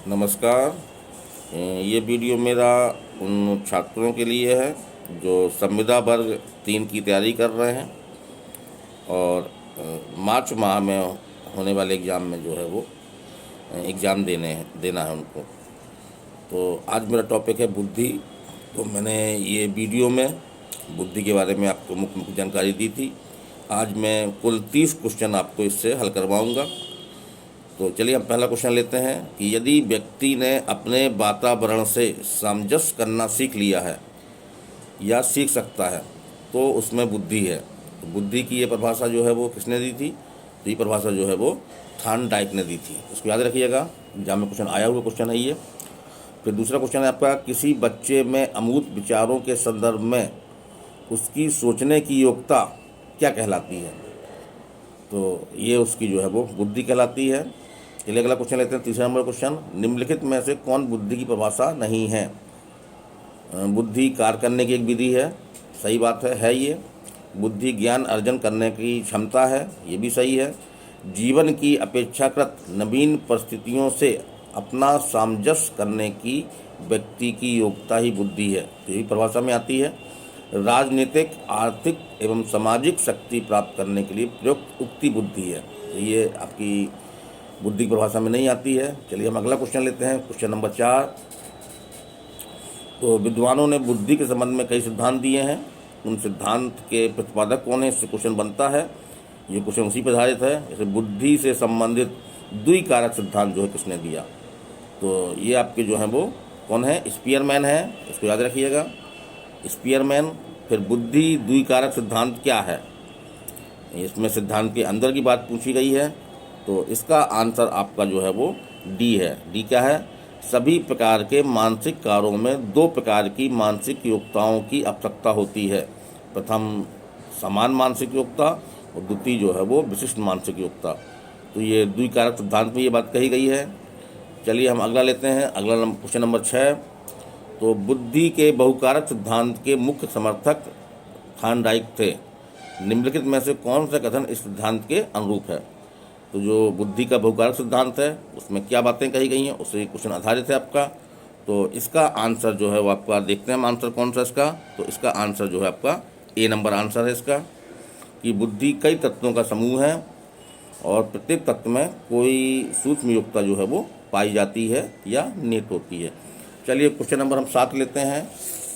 नमस्कार। ये वीडियो मेरा उन छात्रों के लिए है जो संविदा वर्ग 3 की तैयारी कर रहे हैं और मार्च माह में होने वाले एग्ज़ाम में जो है वो एग्ज़ाम देना है उनको। तो आज मेरा टॉपिक है बुद्धि। तो मैंने ये वीडियो में बुद्धि के बारे में आपको मुख्य मुख्य जानकारी दी थी। आज मैं कुल 30 क्वेश्चन आपको इससे हल करवाऊँगा। तो चलिए हम पहला क्वेश्चन लेते हैं कि यदि व्यक्ति ने अपने वातावरण से सामंजस्य करना सीख लिया है या सीख सकता है तो उसमें बुद्धि है। तो बुद्धि की ये परिभाषा जो है वो किसने दी थी? तो ये परिभाषा जो है वो थॉर्नडाइक ने दी थी। इसको याद रखिएगा, एग्जाम में क्वेश्चन आया हुआ क्वेश्चन है ये। फिर दूसरा क्वेश्चन है आपका, किसी बच्चे में अमूर्त विचारों के संदर्भ में उसकी सोचने की योग्यता क्या कहलाती है? तो ये उसकी जो है वो बुद्धि कहलाती है। चलिए अगला क्वेश्चन लेते हैं, तीसरा नंबर क्वेश्चन, निम्नलिखित में से कौन बुद्धि की परिभाषा नहीं है? बुद्धि कार्य करने की एक विधि है, सही बात है ये। बुद्धि ज्ञान अर्जन करने की क्षमता है, ये भी सही है। जीवन की अपेक्षाकृत नवीन परिस्थितियों से अपना सामंजस्य करने की व्यक्ति की योग्यता ही बुद्धि है, तो यही परिभाषा में आती है। राजनीतिक, आर्थिक एवं सामाजिक शक्ति प्राप्त करने के लिए प्रयुक्त उक्ति बुद्धि है, तो ये आपकी बुद्धि की परिभाषा में नहीं आती है। चलिए हम अगला क्वेश्चन लेते हैं, क्वेश्चन नंबर 4। तो विद्वानों ने बुद्धि के संबंध में कई सिद्धांत दिए हैं, उन सिद्धांत के प्रतिपादक कौन है, इससे क्वेश्चन बनता है। ये क्वेश्चन उसी पर आधारित है। जैसे बुद्धि से संबंधित द्विकारक सिद्धांत जो है किसने दिया? तो ये आपके जो हैं वो कौन है? स्पीयरमैन है, इसको याद रखिएगा, स्पीयरमैन। फिर बुद्धि द्विकारक सिद्धांत क्या है? इसमें सिद्धांत के अंदर की बात पूछी गई है, तो इसका आंसर आपका जो है वो डी है। डी क्या है? सभी प्रकार के मानसिक कार्यों में 2 प्रकार की मानसिक योग्यताओं की आवश्यकता होती है। प्रथम समान मानसिक योग्यता और द्वितीय जो है वो विशिष्ट मानसिक योग्यता। तो ये द्विकारक सिद्धांत में ये बात कही गई है। चलिए हम अगला लेते हैं, अगला क्वेश्चन नंबर 6। तो बुद्धि के बहुकारक सिद्धांत के मुख्य समर्थक थॉर्नडाइक थे। निम्नलिखित में से कौन सा कथन इस सिद्धांत के अनुरूप है? तो जो बुद्धि का बहुकारक सिद्धांत है उसमें क्या बातें कही गई हैं उससे क्वेश्चन आधारित है आपका। तो इसका आंसर जो है वो आपका देखते हैं हम आंसर कौन सा इसका। तो इसका आंसर जो है आपका ए नंबर आंसर है इसका, कि बुद्धि कई तत्वों का समूह है और प्रत्येक तत्व में कोई सूक्ष्म योग्यता जो है वो पाई जाती है या निहित होती है। चलिए क्वेश्चन नंबर हम 7 लेते हैं।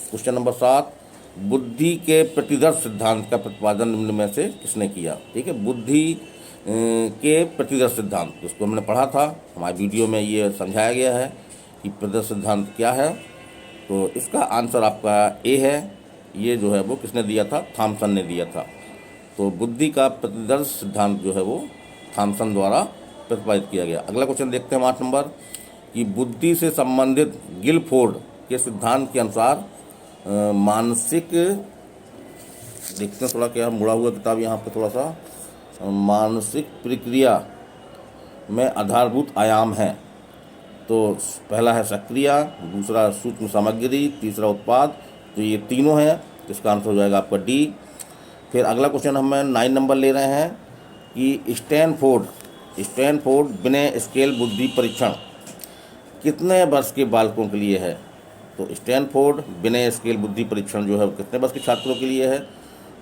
क्वेश्चन नंबर 7, बुद्धि के प्रतिदर्श सिद्धांत का प्रतिपादन निम्न में से किसने किया? ठीक है, बुद्धि के प्रतिदर्श सिद्धांत, जिसको हमने पढ़ा था, हमारे वीडियो में ये समझाया गया है कि प्रतिदर्श सिद्धांत क्या है। तो इसका आंसर आपका ए है। ये जो है वो किसने दिया था? थॉमसन ने दिया था। तो बुद्धि का प्रतिदर्श सिद्धांत जो है वो थॉमसन द्वारा प्रतिपादित किया गया। अगला क्वेश्चन देखते हैं 8 नंबर, कि बुद्धि से संबंधित गिलफोर्ड के सिद्धांत के अनुसार मानसिक, देखते हैं थोड़ा क्या मुड़ा हुआ किताब यहाँ पे, थोड़ा सा, मानसिक प्रक्रिया में आधारभूत आयाम हैं। तो पहला है सक्रिया, दूसरा सूक्ष्म सामग्री, तीसरा उत्पाद। तो ये तीनों हैं, तो इसका आंसर हो जाएगा आपका डी। फिर अगला क्वेश्चन हम 9 नंबर ले रहे हैं कि स्टैनफोर्ड बिने स्केल बुद्धि परीक्षण कितने वर्ष के बालकों के लिए है? तो स्टैनफोर्ड बिने स्केल बुद्धि परीक्षण जो है कितने वर्ष के छात्रों के लिए है?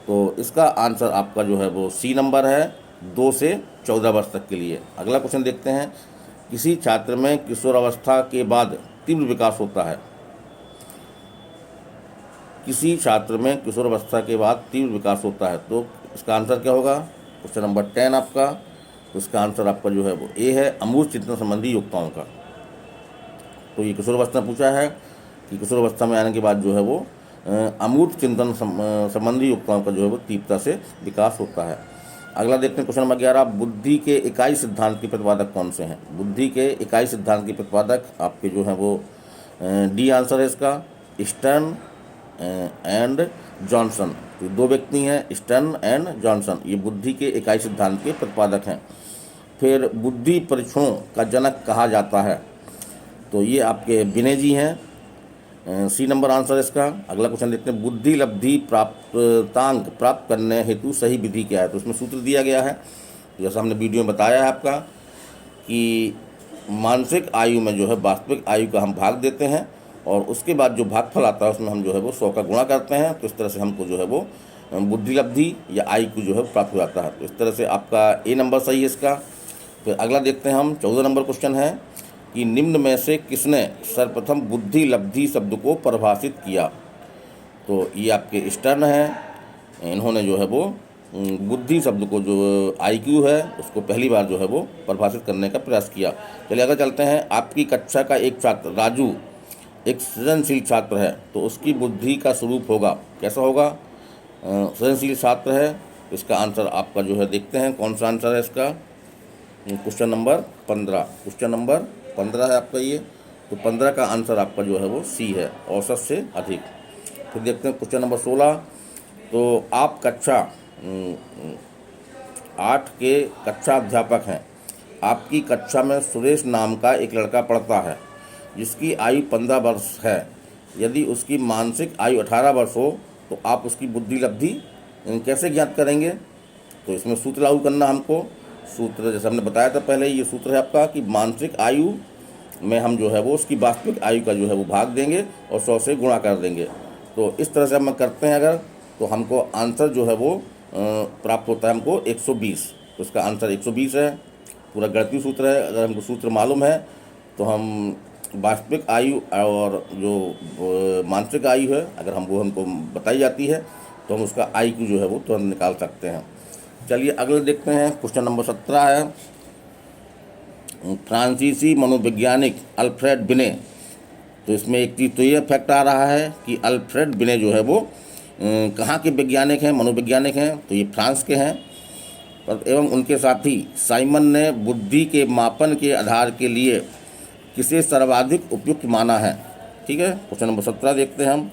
तो इसका आंसर आपका जो है वो सी नंबर है, 2 से 14 वर्ष तक के लिए। अगला क्वेश्चन देखते हैं, किसी छात्र में किशोरावस्था के बाद तीव्र विकास होता है। किसी छात्र में किशोरावस्था के बाद तीव्र विकास होता है, तो इसका आंसर क्या होगा? क्वेश्चन नंबर 10 आपका। तो इसका आंसर आपका जो है वो ए है, अमूर्त चिंतन संबंधी योग्यताओं का। तो ये किशोरावस्था पूछा है कि किशोरावस्था में आने के बाद जो है वो अमूर्त चिंतन संबंधी योग्यताओं का जो है वो तीव्रता से विकास होता है। अगला देखते हैं क्वेश्चन नंबर 11, बुद्धि के इकाई सिद्धांत के प्रतिपादक कौन से हैं? बुद्धि के इकाई सिद्धांत के प्रतिपादक आपके जो हैं वो डी आंसर है इसका, स्टर्न एंड जॉनसन। तो 2 व्यक्ति हैं, स्टर्न एंड जॉनसन, ये बुद्धि के इकाई सिद्धांत के प्रतिपादक हैं। फिर बुद्धि परीक्षणों का जनक कहा जाता है, तो ये आपके बिने जी हैं, सी नंबर आंसर इसका। अगला क्वेश्चन देखते हैं, बुद्धि लब्धि प्राप्तांक प्राप्त करने हेतु सही विधि क्या है? तो उसमें सूत्र दिया गया है, जैसा हमने वीडियो में बताया है आपका, कि मानसिक आयु में जो है वास्तविक आयु का हम भाग देते हैं और उसके बाद जो भागफल आता है उसमें हम जो है वो 100 का गुणा करते हैं। तो इस तरह से हमको जो है वो बुद्धि लब्धि या IQ जो है प्राप्त हो जाता है। तो इस तरह से आपका A नंबर सही है इसका। फिर अगला देखते हैं हम 14 नंबर क्वेश्चन है कि निम्न में से किसने सर्वप्रथम बुद्धि लब्धि शब्द को परिभाषित किया। तो ये आपके स्टर्न हैं, इन्होंने जो है वो बुद्धि शब्द को जो IQ है उसको पहली बार जो है वो परिभाषित करने का प्रयास किया। चलिए अगर चलते हैं, आपकी कक्षा का एक छात्र राजू एक सृजनशील छात्र है, तो उसकी बुद्धि का स्वरूप होगा, कैसा होगा? सृजनशील छात्र है। इसका आंसर आपका जो है देखते हैं कौन सा आंसर है इसका। क्वेश्चन नंबर 15, क्वेश्चन नंबर 15 है आपका ये। तो 15 का आंसर आपका जो है वो C है, औसत से अधिक। फिर देखते हैं क्वेश्चन नंबर 16। तो आप कक्षा 8 के कक्षा अध्यापक हैं। आपकी कक्षा में सुरेश नाम का एक लड़का पढ़ता है जिसकी आयु 15 वर्ष है। यदि उसकी मानसिक आयु 18 वर्ष हो तो आप उसकी बुद्धि लब्धि कैसे ज्ञात करेंगे? तो इसमें सूत्र लागू करना हमको। सूत्र जैसे हमने बताया था पहले, ये सूत्र है आपका कि मानसिक आयु में हम जो है वो उसकी वास्तविक आयु का जो है वो भाग देंगे और 100 से गुणा कर देंगे। तो इस तरह से हम करते हैं अगर, तो हमको आंसर जो है वो प्राप्त होता है हमको 120। तो इसका आंसर 120 है। पूरा गणितीय सूत्र है। अगर हमको सूत्र मालूम है तो हम वास्तविक आयु और जो मानसिक आयु है अगर हमको बताई जाती है तो हम उसका IQ जो है वो तुरंत निकाल सकते हैं। चलिए अगले देखते हैं, क्वेश्चन नंबर 17 है। फ्रांसीसी मनोवैज्ञानिक अल्फ्रेड बिने। तो इसमें एक चीज़ तो ये फैक्ट आ रहा है कि अल्फ्रेड बिने जो है वो कहाँ के वैज्ञानिक हैं, मनोवैज्ञानिक हैं? तो ये फ्रांस के हैं। एवं उनके साथी साइमन ने बुद्धि के मापन के आधार के लिए किसे सर्वाधिक उपयुक्त माना है? ठीक है, क्वेश्चन नंबर 17 देखते हैं हम।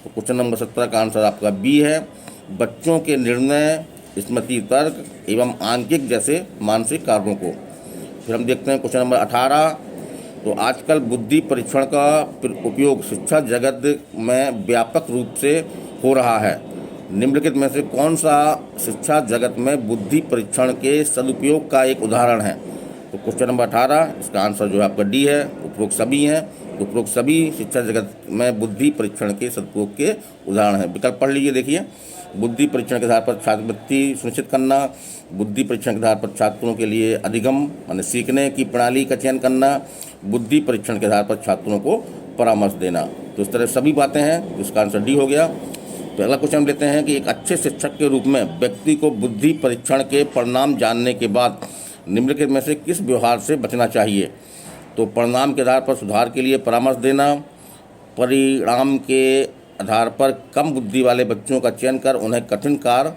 तो क्वेश्चन नंबर 17 का आंसर आपका B है, बच्चों के निर्णय, स्मृति, तर्क एवं आंकिक जैसे मानसिक कार्यों को। फिर हम देखते हैं क्वेश्चन नंबर 18। तो आजकल बुद्धि परीक्षण का उपयोग शिक्षा जगत में व्यापक रूप से हो रहा है। निम्नलिखित में से कौन सा शिक्षा जगत में बुद्धि परीक्षण के सदुपयोग का एक उदाहरण है? तो क्वेश्चन नंबर 18, इसका आंसर जो है आपका D है, उपरोक्त सभी हैं। उपरोक्त सभी शिक्षा जगत में बुद्धि परीक्षण के सदुपयोग के उदाहरण हैं। विकल्प पढ़ लीजिए, देखिए। बुद्धि परीक्षण के आधार पर छात्रवृत्ति सुनिश्चित करना, बुद्धि परीक्षण के आधार पर छात्रों के लिए अधिगम माने सीखने की प्रणाली का चयन करना, बुद्धि परीक्षण के आधार पर छात्रों को परामर्श देना। तो इस तरह सभी बातें हैं, जिसका आंसर D हो गया। तो अगला क्वेश्चन हम लेते हैं कि एक अच्छे शिक्षक के रूप में व्यक्ति को बुद्धि परीक्षण के परिणाम जानने के बाद निम्नलिखित में से किस व्यवहार से बचना चाहिए? तो परिणाम के आधार पर सुधार के लिए परामर्श देना, परिणाम के आधार पर कम बुद्धि वाले बच्चों का चयन कर उन्हें कठिन कार्य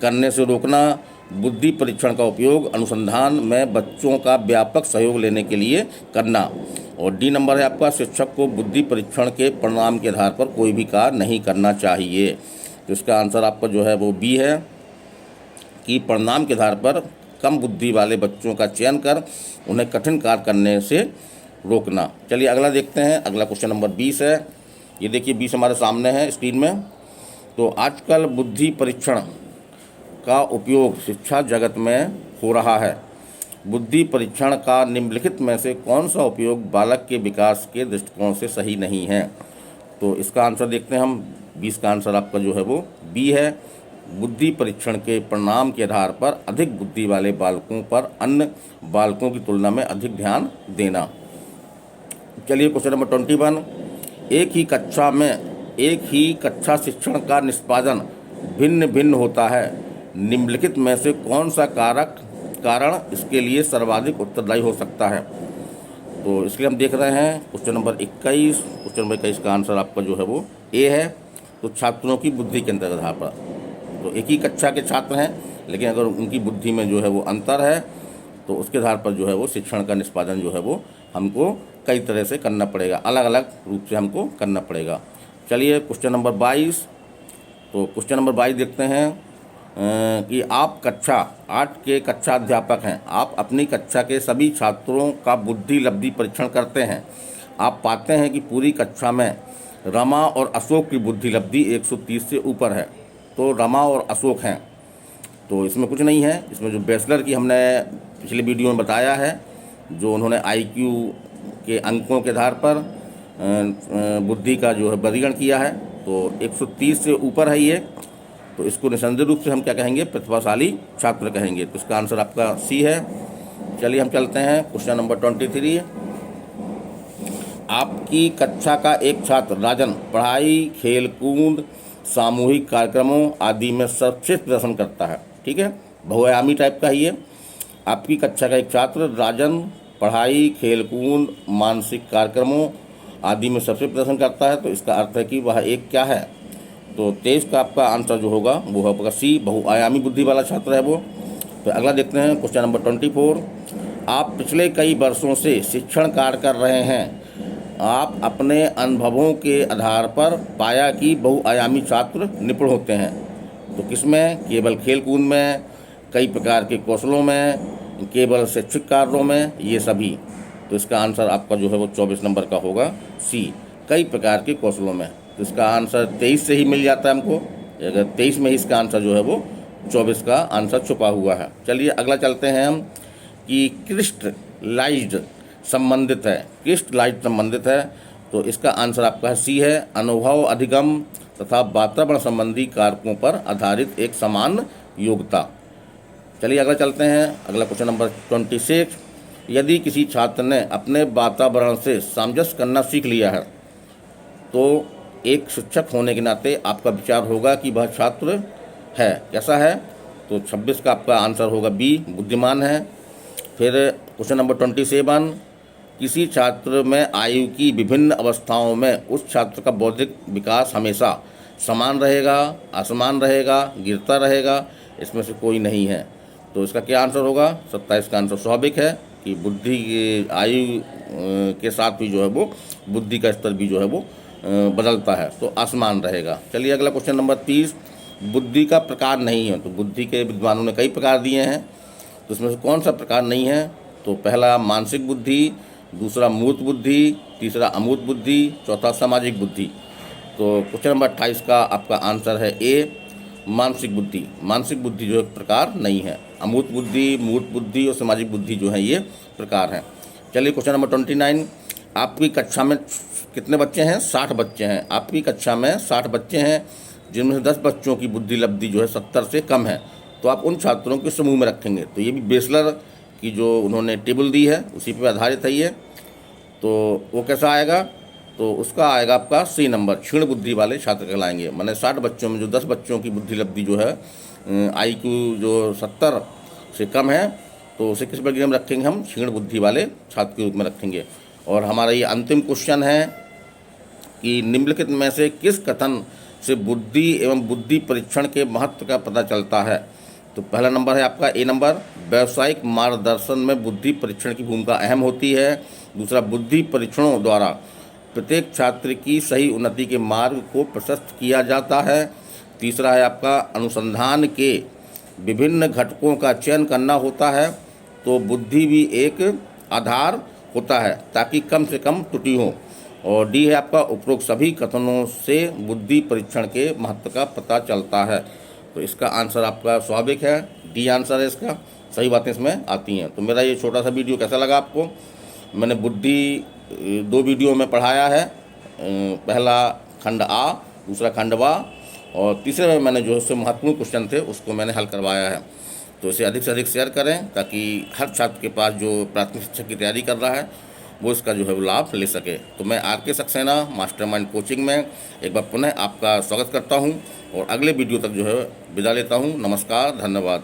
करने से रोकना, बुद्धि परीक्षण का उपयोग अनुसंधान में बच्चों का व्यापक सहयोग लेने के लिए करना। और D नंबर है आपका, शिक्षक को बुद्धि परीक्षण के परिणाम के आधार पर कोई भी कार्य नहीं करना चाहिए। तो इसका आंसर आपका जो है वो B है कि परिणाम के आधार पर कम बुद्धि वाले बच्चों का चयन कर उन्हें कठिन कार्य करने से रोकना। चलिए अगला देखते हैं। अगला क्वेश्चन नंबर 20 है। ये देखिए 20 हमारे सामने है स्क्रीन में। तो आजकल बुद्धि परीक्षण का उपयोग शिक्षा जगत में हो रहा है। बुद्धि परीक्षण का निम्नलिखित में से कौन सा उपयोग बालक के विकास के दृष्टिकोण से सही नहीं है? तो इसका आंसर देखते हैं हम। 20 का आंसर आपका जो है वो B है, बुद्धि परीक्षण के परिणाम के आधार पर अधिक बुद्धि वाले बालकों पर अन्य बालकों की तुलना में अधिक ध्यान देना। चलिए क्वेश्चन नंबर 21। एक ही कक्षा शिक्षण का निष्पादन भिन्न भिन्न होता है। निम्नलिखित में से कौन सा कारण इसके लिए सर्वाधिक उत्तरदायी हो सकता है? तो इसलिए हम देख रहे हैं क्वेश्चन नंबर 21। क्वेश्चन नंबर 21 का आंसर आपका जो है वो A है। तो छात्रों की बुद्धि के अंतर आधार पर, तो एक ही कक्षा के छात्र हैं लेकिन अगर उनकी बुद्धि में जो है वो अंतर है तो उसके आधार पर जो है वो शिक्षण का निष्पादन जो है वो हमको कई तरह से करना पड़ेगा, अलग अलग रूप से हमको करना पड़ेगा। चलिए क्वेश्चन नंबर 22। तो क्वेश्चन नंबर 22 देखते हैं कि आप कक्षा 8 के कक्षा अध्यापक हैं। आप अपनी कक्षा के सभी छात्रों का बुद्धि लब्धि परीक्षण करते हैं। आप पाते हैं कि पूरी कक्षा में रमा और अशोक की बुद्धि लब्धि 130 से ऊपर है। तो रमा और अशोक हैं, तो इसमें कुछ नहीं है। इसमें जो बैचलर की हमने पिछले वीडियो में बताया है जो उन्होंने आईक्यू के अंकों के आधार पर बुद्धि का जो है वर्गीकरण किया है, तो 130 से ऊपर है ये, तो इसको निसंदेह रूप से हम क्या कहेंगे, प्रतिभाशाली छात्र कहेंगे। तो इसका आंसर आपका सी है। चलिए हम चलते हैं क्वेश्चन नंबर 23। आपकी कक्षा का एक छात्र राजन पढ़ाई, खेल कूद, सामूहिक कार्यक्रमों आदि में सर्वश्रेष्ठ प्रदर्शन करता है। ठीक है, बहुआयामी टाइप का ही है। आपकी कक्षा का एक छात्र राजन पढ़ाई, खेल कूद, मानसिक कार्यक्रमों आदि में सबसे प्रदर्शन करता है, तो इसका अर्थ है कि वह एक क्या है, तो 23 का आपका आंसर जो होगा वो होगा सी, बहुआयामी बुद्धि वाला छात्र है वो। तो अगला देखते हैं क्वेश्चन नंबर 24। आप पिछले कई वर्षों से शिक्षण कार्य कर रहे हैं। आप अपने अनुभवों के आधार पर पाया कि बहुआयामी छात्र निपुण होते हैं। तो किसमें, केवल खेल कूद में, कई प्रकार के कौशलों में, केवल शैक्षिक कार्यों में, ये सभी। तो इसका आंसर आपका जो है वो 24 नंबर का होगा सी, कई प्रकार के कौशलों में। तो इसका आंसर 23 से ही मिल जाता है हमको, अगर 23 में ही इसका आंसर जो है वो 24 का आंसर छुपा हुआ है। चलिए अगला चलते हैं हम कि क्रिस्टलाइज्ड संबंधित है, क्रिस्टलाइज्ड संबंधित है, तो इसका आंसर आपका है सी है, अनुभव, अधिगम तथा वातावरण संबंधी कारकों पर आधारित एक समान योग्यता। चलिए अगला चलते हैं, अगला क्वेश्चन नंबर 26। यदि किसी छात्र ने अपने वातावरण से सामंजस्य करना सीख लिया है, तो एक शिक्षक होने के नाते आपका विचार होगा कि वह छात्र है कैसा है, तो 26 का आपका आंसर होगा बी, बुद्धिमान है। फिर क्वेश्चन नंबर 27। किसी छात्र में आयु की विभिन्न अवस्थाओं में उस छात्र का बौद्धिक विकास हमेशा समान रहेगा, असमान रहेगा, गिरता रहेगा, इसमें से कोई नहीं है। तो इसका क्या आंसर होगा, 27 का आंसर स्वाभाविक है कि बुद्धि आयु के साथ भी जो है वो बुद्धि का स्तर भी जो है वो बदलता है, तो असमान रहेगा। चलिए अगला क्वेश्चन नंबर 30। बुद्धि का प्रकार नहीं है, तो बुद्धि के विद्वानों ने कई प्रकार दिए हैं, तो इसमें से कौन सा प्रकार नहीं है, तो पहला मानसिक बुद्धि, दूसरा मूर्त बुद्धि, तीसरा अमूर्त बुद्धि, चौथा सामाजिक बुद्धि। तो क्वेश्चन नंबर 28 का आपका आंसर है ए, मानसिक बुद्धि। मानसिक बुद्धि जो एक प्रकार नहीं है, अमूर्त बुद्धि, मूर्त बुद्धि और सामाजिक बुद्धि जो है ये प्रकार हैं। चलिए क्वेश्चन नंबर 29। आपकी कक्षा में कितने बच्चे हैं, 60 बच्चे हैं। आपकी कक्षा में 60 बच्चे हैं, जिनमें से 10 बच्चों की बुद्धि लब्धि जो है 70 से कम है, तो आप उन छात्रों के समूह में रखेंगे। तो ये भी बेसलर की जो उन्होंने टेबल दी है उसी पर आधारित है ये। तो वो कैसा आएगा, तो उसका आएगा आपका सी नंबर, क्षीण बुद्धि वाले छात्र कहलाएंगे। मैंने 60 बच्चों में जो 10 बच्चों की बुद्धि लब्धि जो है आईक्यू जो 70 से कम है, तो उसे किस वर्ग में रखेंगे, हम क्षीण बुद्धि वाले छात्र के रूप में रखेंगे। और हमारा ये अंतिम क्वेश्चन है कि निम्नलिखित में से किस कथन से बुद्धि एवं बुद्धि परीक्षण के महत्व का पता चलता है। तो पहला नंबर है आपका ए नंबर, व्यावसायिक मार्गदर्शन में बुद्धि परीक्षण की भूमिका अहम होती है। दूसरा, बुद्धि परीक्षणों द्वारा प्रत्येक छात्र की सही उन्नति के मार्ग को प्रशस्त किया जाता है। तीसरा है आपका, अनुसंधान के विभिन्न घटकों का चयन करना होता है, तो बुद्धि भी एक आधार होता है ताकि कम से कम त्रुटि हो। और डी है आपका, उपरोक्त सभी कथनों से बुद्धि परीक्षण के महत्व का पता चलता है। तो इसका आंसर आपका स्वाभाविक है, डी आंसर है इसका, सही बातें इसमें आती हैं। तो मेरा ये छोटा सा वीडियो कैसा लगा आपको, मैंने बुद्धि 2 वीडियो में पढ़ाया है, पहला खंड आ, दूसरा खंड बा, और तीसरे में मैंने जो उससे महत्वपूर्ण क्वेश्चन थे उसको मैंने हल करवाया है। तो इसे अधिक से अधिक शेयर करें ताकि हर छात्र के पास जो प्राथमिक शिक्षा की तैयारी कर रहा है वो इसका जो है वो लाभ ले सके। तो मैं आर.के. सक्सेना मास्टरमाइंड कोचिंग में एक बार पुनः आपका स्वागत करता हूं और अगले वीडियो तक जो है विदा लेता हूं। नमस्कार, धन्यवाद।